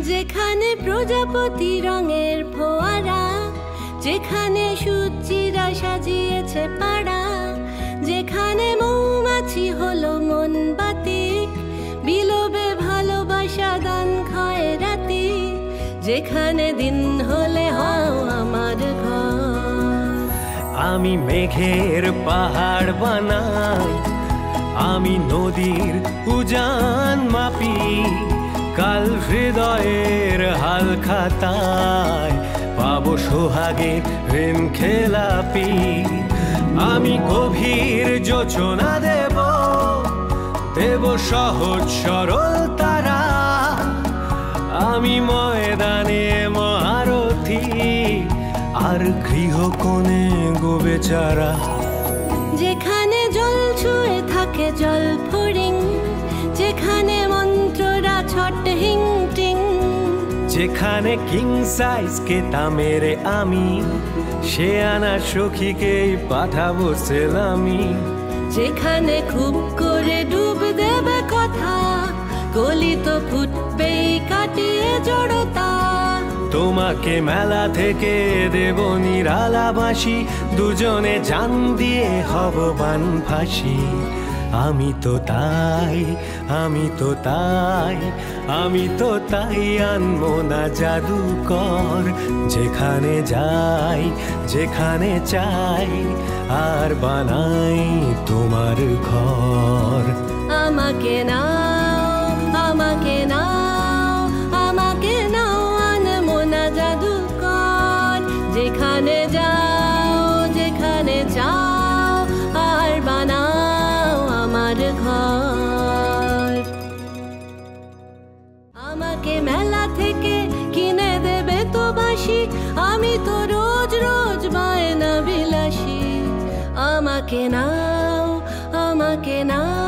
যেখানে প্রজাপতি রঙের ফোয়ারা, যেখানে সূর্যিরা সাজিয়েছে পাড়া, যেখানে মৌমাছি হলো মন বাতিক, বিলোবে ভালোবাসা দান খয়রাতি, যেখানে দিন হলে হও আমার ঘর। আমি মেঘের পাহাড় বানাই, আমি নদীর উজান মাপি, কাল হৃদয়ের হাল খাতায় পাবো সোহাগের ঋণ খেলাপি। আমি গভীর যোচনা দেব, দেব সহজ সরল তারা, আমি ময়দানে মহারথী, আর গৃহকোণে গো বেচারা। যেখানে জল ছুঁয়ে থাকে জল ফড়িং, যেখানে মন্ত্ররা ছট হিং টিং, যেখানে কিং সাইজ কেতা মেরে আমি, সে আনা সখীকেই পাঠাবো সেলামি। যেখানে খুব করে ডুব দেবে কথা, কলি তো ফুটবেই কাটিয়ে জড়তা। তোমাকে মেলা থেকে দেব নিরালা বাঁশি, দুজনে জান দিয়ে হব বান ফাঁসি। আমি তো তাই, আমি তো তাই, আমি তো তাই আনবো না জাদুকর। যেখানে যাই, যেখানে চাই, আর বানাই তোমার ঘর। আমাকে নাও, আমাকে নাও, আমাকে নাও, আনবো না জাদুকর। যেখানে যাও, যেখানে যাও, আর বানাও আমার ঘর। আমাকে মেলা থেকে কিনে দেবে তো বাঁশি, আমি তো রোজ রোজ বায়না বিলাসী। আমাকে নাও, আমাকে নাও,